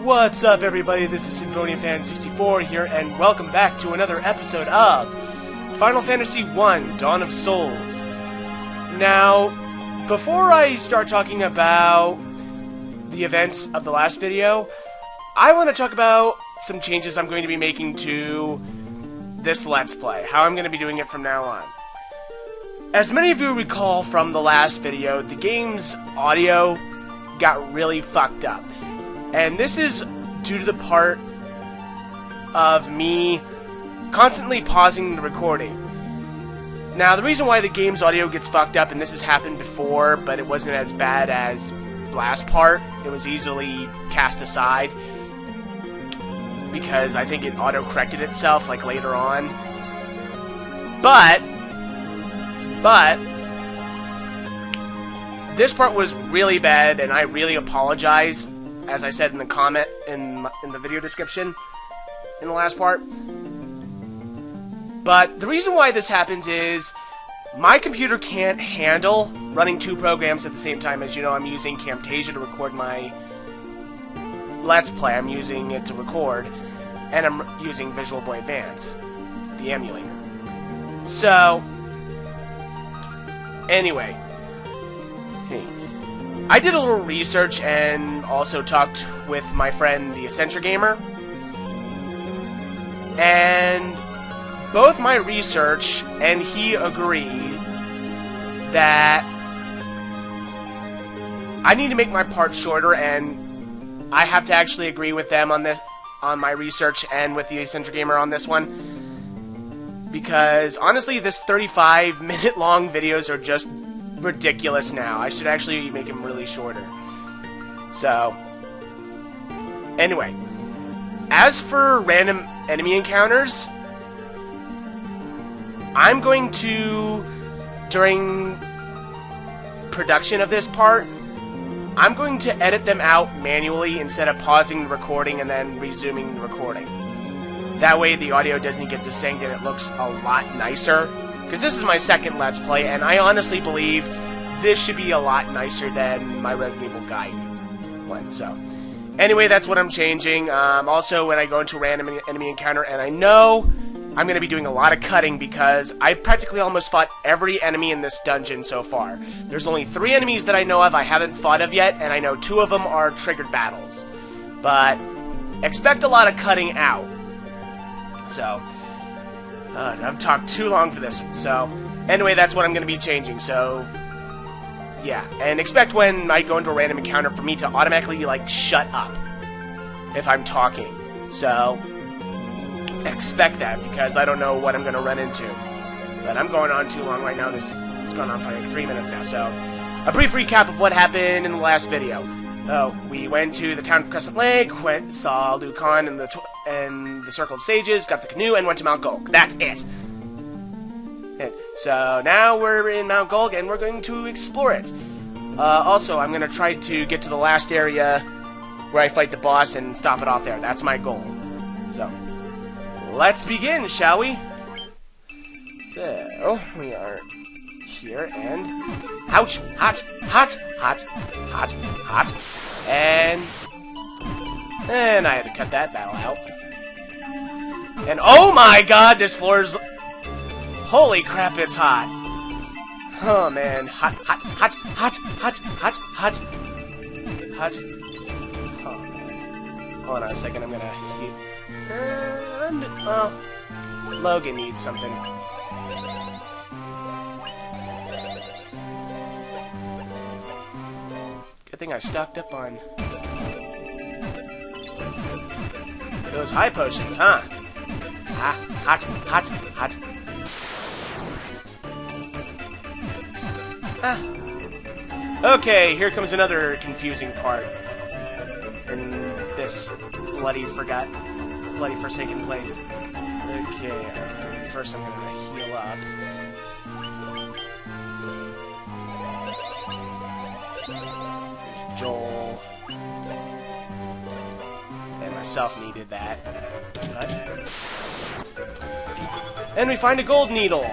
What's up, everybody? This is SymphoniaFan64 here, and welcome back to another episode of Final Fantasy I: Dawn of Souls. Now, before I start talking about the events of the last video, I want to talk about some changes I'm going to be making to this Let's Play, how I'm going to be doing it from now on. As many of you recall from the last video, the game's audio got really fucked up. And this is due to the part of me constantly pausing the recording. Now, the reason why the game's audio gets fucked up, and this has happened before, but it wasn't as bad as the last part, it was easily cast aside, because I think it auto-corrected itself, like, later on. But this part was really bad, and I really apologize, as I said in the comment in the video description in the last part. But the reason why this happens is my computer can't handle running two programs at the same time. As you know, I'm using Camtasia to record my Let's Play. I'm using it to record, and I'm using Visual Boy Advance, the emulator. So, anyway, I did a little research and also talked with my friend, the Eccentric Gamer. And both my research and he agreed that I need to make my part shorter, and I have to actually agree with them on this, on my research, and with the Eccentric Gamer on this one. Because, honestly, this 35-minute long videos are just ridiculous now. I should actually make them really shorter. So, anyway, as for random enemy encounters, I'm going to, during production of this part, I'm going to edit them out manually instead of pausing the recording and then resuming the recording. That way the audio doesn't get desynced and it looks a lot nicer. Because this is my second Let's Play, and I honestly believe this should be a lot nicer than my Resident Evil Guide one. So, anyway, that's what I'm changing. Also, when I go into a random enemy encounter, and I know I'm going to be doing a lot of cutting because I practically almost fought every enemy in this dungeon so far. There's only 3 enemies that I know of I haven't fought of yet, and I know 2 of them are triggered battles. But expect a lot of cutting out. So, I've talked too long for this. So, anyway, that's what I'm going to be changing. So, yeah. And expect when I go into a random encounter for me to automatically, like, shut up if I'm talking. So, expect that, because I don't know what I'm going to run into. But I'm going on too long right now. It's gone on for like 3 minutes now. So, a brief recap of what happened in the last video. We went to the town of Crescent Lake, saw Liu Khan and the Circle of Sages, got the canoe, and went to Mount Gulg. That's it. So now we're in Mount Gulg, and we're going to explore it. Also, I'm going to try to get to the last area where I fight the boss and stop it off there. That's my goal. So, let's begin, shall we? So, we are here, and ouch! Hot! Hot! Hot! Hot! Hot! And I had to cut that battle out. And oh my god, this floor is... Holy crap, it's hot. Oh man, hot, hot, hot, hot, hot, hot, hot, hot. Oh man. Hold on a second, I'm gonna heat. And, well, Logan needs something. Good thing I stocked up on those high potions, huh? Hot, hot, hot. Okay, here comes another confusing part in this bloody forsaken place. Okay, first I'm gonna heal up. Joel and myself needed that. And we find a gold needle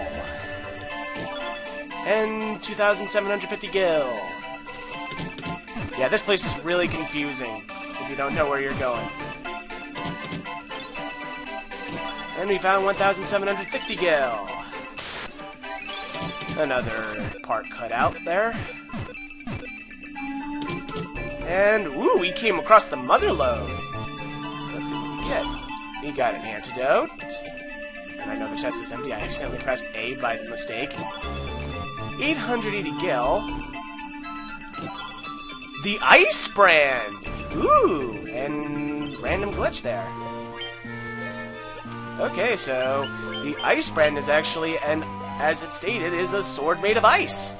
and 2,750 gil. Yeah, this place is really confusing. if you don't know where you're going. And we found 1,760 gil. Another part cut out there. And, ooh, we came across the mother lode. So let's see what we get. We got an antidote. And I know the chest is empty. I accidentally pressed A by mistake. 880 gil. The ice brand! Ooh, and random glitch there. Okay, so the ice brand is actually, and as it stated, is a sword made of ice.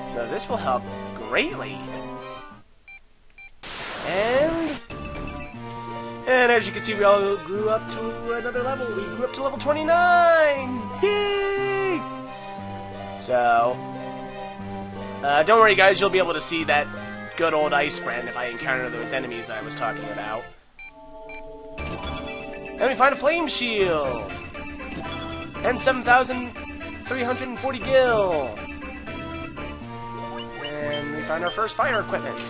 So this will help greatly. And as you can see, we all grew up to another level. We grew up to level 29! Yay! So, don't worry guys, you'll be able to see that good old ice brand if I encounter those enemies that I was talking about. And we find a flame shield! And 7,340 gil! And we find our first fire equipment,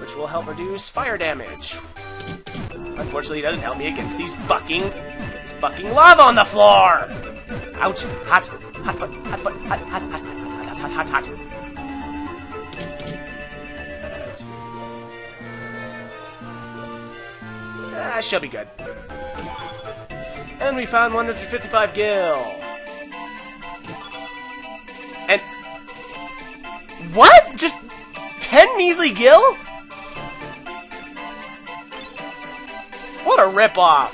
which will help reduce fire damage. Unfortunately, it doesn't help me against these fucking lava on the floor! Ouch! Hot! Hot foot! Hot foot! Hot, hot, hot, hot, hot, hot, hot, hot. Let's see. That should be good. And we found 155 gil. And... what? Just 10 measly gil? What a ripoff!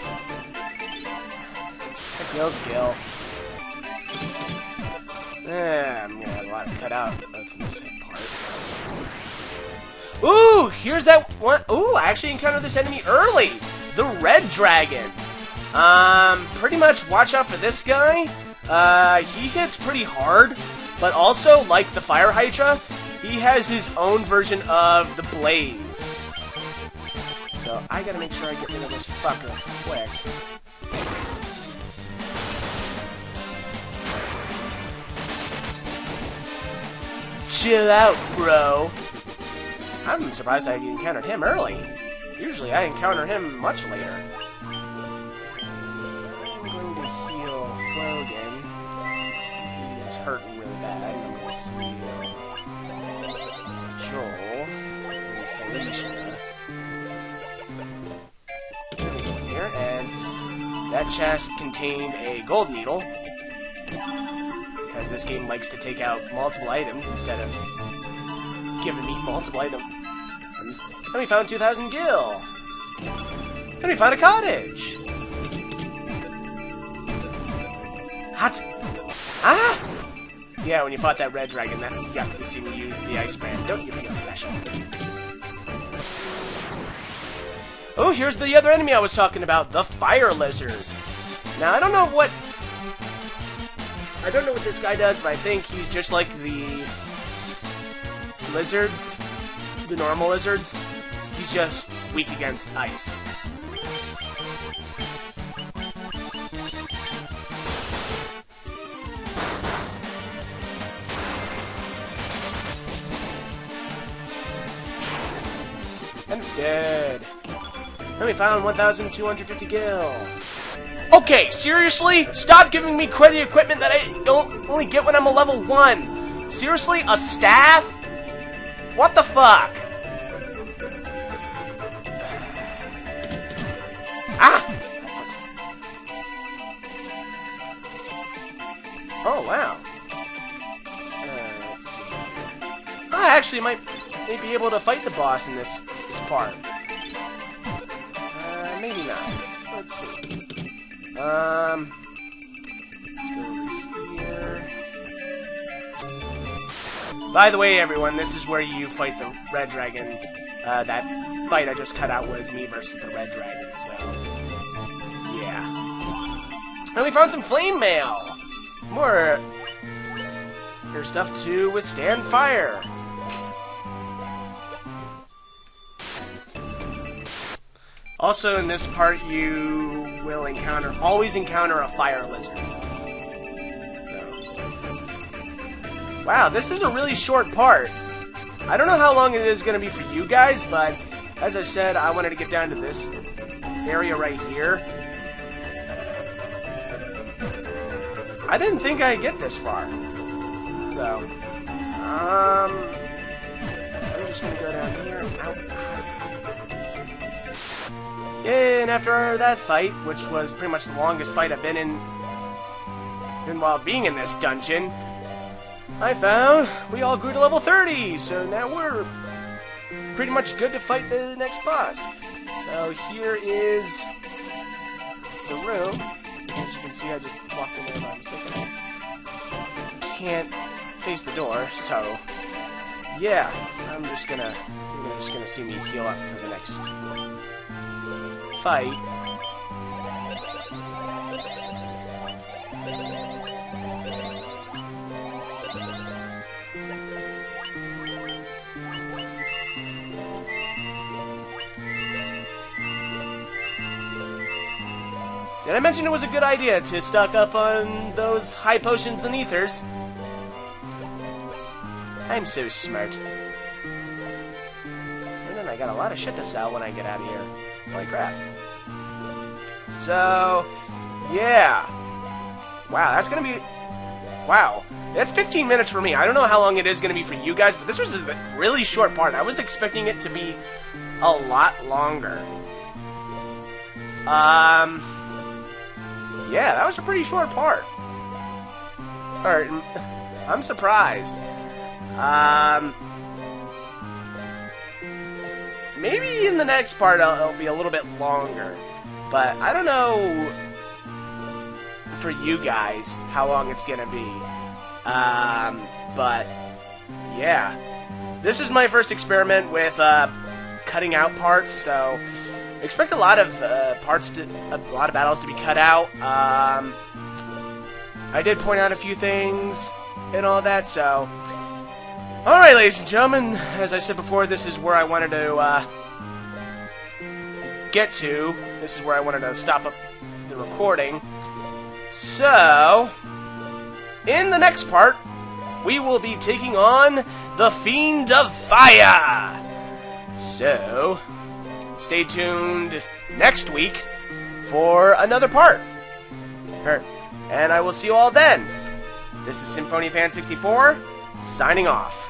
That gil's gil. I'm gonna have a lot cut out. That's this part. Ooh! Here's that one. Ooh, I actually encountered this enemy early! The red dragon. Pretty much watch out for this guy. He hits pretty hard, but also, like the fire hydra, he has his own version of the blaze. So I gotta make sure I get rid of this fucker quick. Chill out, bro. I'm surprised I encountered him early. Usually I encounter him much later. I'm going to heal Logan. He's hurting really bad. I'm going to heal Joel and Felicia. Here, and that chest contained a gold needle, because this game likes to take out multiple items instead of giving me multiple items. And we found 2,000 gil. And we found a cottage. Hot. Ah! Yeah, when you fought that red dragon, that you got to see me use the ice brand. Don't you feel special? Oh, here's the other enemy I was talking about, the fire lizard. Now, I don't know what this guy does, but I think he's just like the lizards, the normal lizards. He's just weak against ice. And it's dead. And we found 1,250 gil. Okay, seriously? Stop giving me credit equipment that I don't only get when I'm a level 1. Seriously? A staff? What the fuck? Ah! Oh, wow. Let's see. I actually might be able to fight the boss in this part. Maybe not. Let's see. Let's go over here. By the way, everyone, this is where you fight the red dragon. That fight I just cut out was me versus the red dragon, so... yeah. And we found some flame mail! More... here's stuff to withstand fire. Also, in this part, you will always encounter a fire lizard. So. Wow, this is a really short part. I don't know how long it is going to be for you guys, but as I said, I wanted to get down to this area right here. I didn't think I'd get this far. So, I'm just gonna go down here. Ow. And after that fight, which was pretty much the longest fight I've been in while being in this dungeon, I found we all grew to level 30, so now we're pretty much good to fight the next boss. So here is the room. As you can see, I just walked in there by mistake. Can't face the door, so yeah, you're just gonna see me heal up for the next fight. Did I mention it was a good idea to stock up on those high potions and ethers? I'm so smart. And then I got a lot of shit to sell when I get out of here. Holy crap. So, yeah. Wow, that's gonna be... Wow. That's 15 minutes for me. I don't know how long it is gonna be for you guys, but this was a really short part. I was expecting it to be a lot longer. Yeah, that was a pretty short part. Or, I'm surprised. Maybe in the next part it'll be a little bit longer. But I don't know for you guys how long it's gonna be. But yeah. This is my first experiment with cutting out parts, so expect a lot of battles to be cut out. I did point out a few things and all that, so alright, ladies and gentlemen, as I said before, this is where I wanted to get to. This is where I wanted to stop up the recording. So, in the next part, we will be taking on the Fiend of Fire. So, stay tuned next week for another part. And I will see you all then. This is SymphonyFan64, signing off.